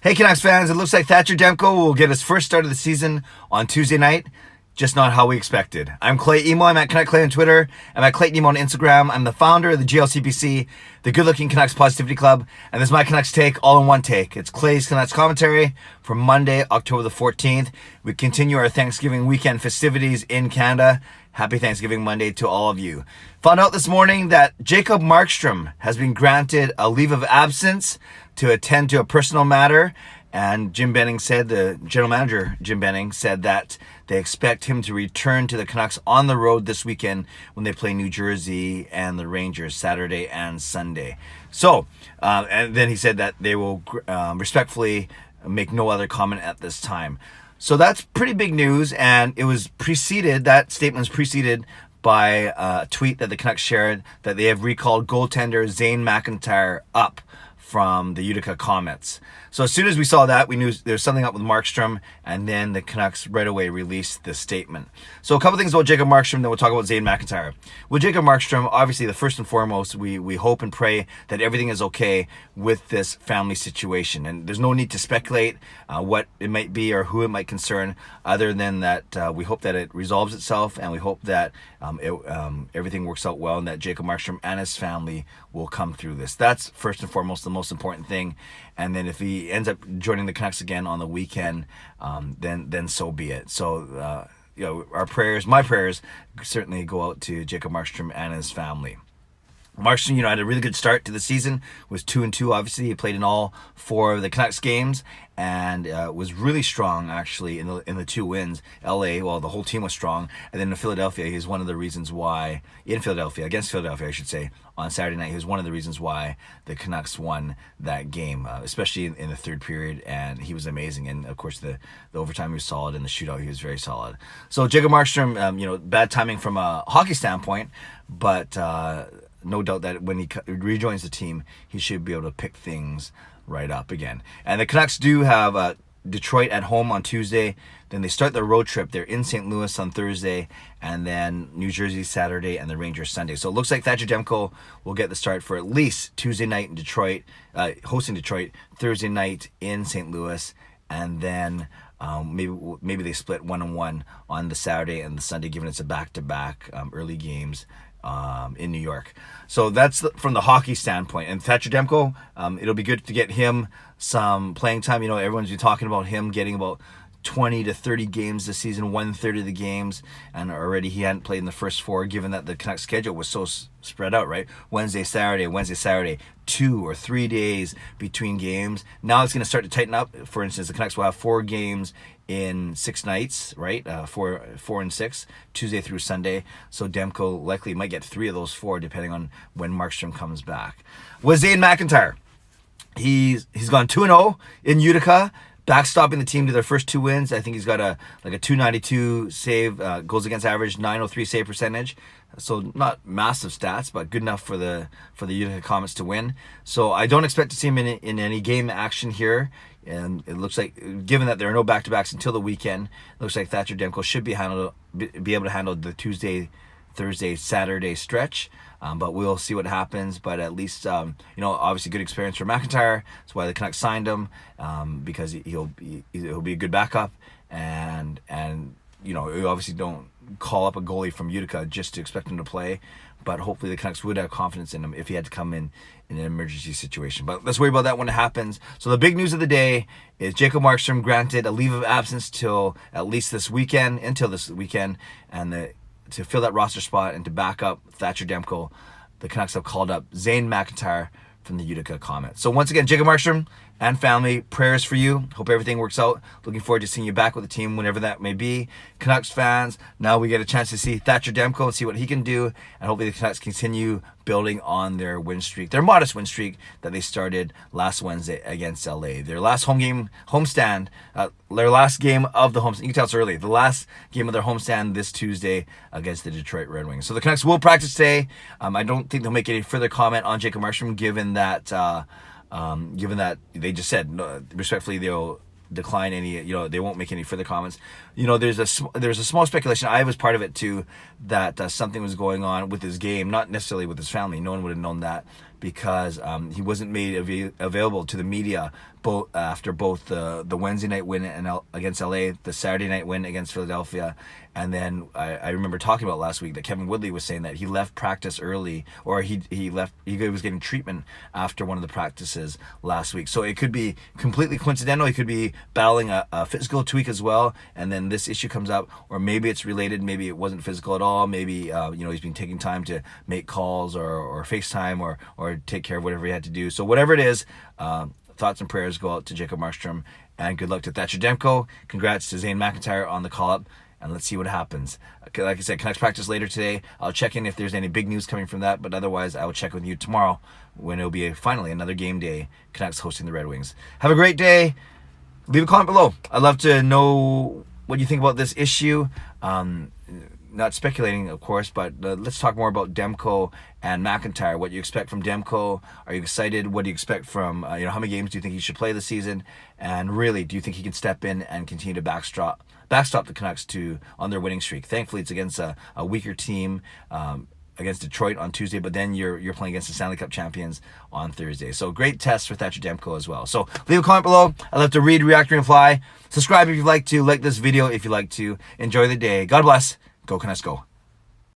Hey Canucks fans, it looks like Thatcher Demko will get his first start of the season on Tuesday night. Just not how we expected. I'm Clay Emo. I'm at Canuck Clay on Twitter. I'm at Clayton Emo on Instagram. I'm the founder of the GLCPC, the Good Looking Canucks Positivity Club, and this is my Canucks take, all in one take. It's Clay's Canucks commentary for Monday, October the 14th. We continue our Thanksgiving weekend festivities in Canada. Happy Thanksgiving Monday to all of you. Found out this morning that Jacob Markstrom has been granted a leave of absence to attend to a personal matter. And Jim Benning said, the general manager, Jim Benning, said that they expect him to return to the Canucks on the road this weekend when they play New Jersey and the Rangers Saturday and Sunday. So, and then he said that they will respectfully make no other comment at this time. So that's pretty big news, and it was preceded, that statement was preceded by a tweet that the Canucks shared that they have recalled goaltender Zane McIntyre up from the Utica Comets. So as soon as we saw that, we knew there was something up with Markstrom, and then the Canucks right away released this statement. So a couple things about Jacob Markstrom, then we'll talk about Zane McIntyre. With Jacob Markstrom, obviously the first and foremost, we hope and pray that everything is okay with this family situation. And there's no need to speculate what it might be or who it might concern, other than that we hope that it resolves itself, and we hope that everything works out well, and that Jacob Markstrom and his family will come through this. That's first and foremost the most important thing. And then if he ends up joining the Canucks again on the weekend, then so be it. So, our prayers, my prayers, certainly go out to Jacob Markstrom and his family. Markstrom, had a really good start to the season. Was 2-2. Obviously, he played in all 4 of the Canucks games, and was really strong actually in the 2 wins. LA, well, the whole team was strong, and then in Philadelphia, he's one of the reasons why against Philadelphia, I should say, on Saturday night, he was one of the reasons why the Canucks won that game, especially in the third period, and he was amazing. And of course, the overtime he was solid, and the shootout he was very solid. So Jacob Markstrom, bad timing from a hockey standpoint, but no doubt that when he rejoins the team, he should be able to pick things right up again. And the Canucks do have Detroit at home on Tuesday. Then they start their road trip. They're in St. Louis on Thursday, and then New Jersey Saturday, and the Rangers Sunday. So it looks like Thatcher Demko will get the start for at least Tuesday night in Detroit, hosting Detroit, Thursday night in St. Louis, and then maybe they split 1-1 on the Saturday and the Sunday, given it's a back-to-back early games in New York. So that's from the hockey standpoint. And Thatcher Demko, it'll be good to get him some playing time. Everyone's been talking about him getting about 20 to 30 games this season, 1/3 of the games, and already he hadn't played in the first 4, given that the Canucks schedule was so spread out, right? Wednesday, Saturday, 2 or 3 days between games. Now it's going to start to tighten up. For instance, the Canucks will have 4 games in 6 nights, right? 4 and 6, Tuesday through Sunday. So Demko likely might get 3 of those 4, depending on when Markstrom comes back. With Zane McIntyre, he's gone 2-0 in Utica, backstopping the team to their first 2 wins. I think he's got a 292 save, goals against average, 903 save percentage. So not massive stats, but good enough for the Utica Comets to win. So I don't expect to see him in any game action here. And it looks like, given that there are no back-to-backs until the weekend, it looks like Thatcher Demko should be able to handle the Tuesday, Thursday, Saturday stretch. But we'll see what happens. But at least, obviously good experience for McIntyre. That's why the Canucks signed him, because he'll be a good backup. And you obviously don't call up a goalie from Utica just to expect him to play. But hopefully the Canucks would have confidence in him if he had to come in an emergency situation. But let's worry about that when it happens. So the big news of the day is Jacob Markstrom granted a leave of absence until this weekend, and to fill that roster spot and to back up Thatcher Demko, the Canucks have called up Zane McIntyre from the Utica Comets. So once again, Jacob Markstrom and family, prayers for you. Hope everything works out. Looking forward to seeing you back with the team whenever that may be. Canucks fans, now we get a chance to see Thatcher Demko and see what he can do, and hopefully the Canucks continue building on their win streak, their modest win streak that they started last Wednesday against LA. Their last homestand, their last game of the homestand. You can tell it's early. The last game of their homestand this Tuesday against the Detroit Red Wings. So the Canucks will practice today. I don't think they'll make any further comment on Jacob Markstrom, given that they just said, no, respectfully, they'll decline any, they won't make any further comments. There's a small speculation, I was part of it too, that something was going on with his game, not necessarily with his family. No one would have known that, because he wasn't made available to the media after both the Wednesday night win against LA, the Saturday night win against Philadelphia, and then I remember talking about last week that Kevin Woodley was saying that he left practice early, or he was getting treatment after one of the practices last week. So it could be completely coincidental. He could be battling a physical tweak as well, and then this issue comes up, or maybe it's related. Maybe it wasn't physical at all. Maybe he's been taking time to make calls or FaceTime or take care of whatever he had to do. So whatever it is. Thoughts and prayers go out to Jacob Markstrom, and good luck to Thatcher Demko. Congrats to Zane McIntyre on the call-up, and let's see what happens. Like I said, Canucks practice later today. I'll check in if there's any big news coming from that, but otherwise I will check with you tomorrow when it'll be finally another game day, Canucks hosting the Red Wings. Have a great day. Leave a comment below. I'd love to know what you think about this issue. Not speculating, of course, but let's talk more about Demko and McIntyre. What you expect from Demko? Are you excited? What do you expect from, how many games do you think he should play this season? And really, do you think he can step in and continue to backstop the Canucks on their winning streak? Thankfully, it's against a weaker team, against Detroit on Tuesday, but then you're playing against the Stanley Cup champions on Thursday. So great test for Thatcher Demko as well. So leave a comment below. I'd love to read, react, and reply. Subscribe if you'd like to. Like this video if you'd like to. Enjoy the day. God bless. Go Canucks, go.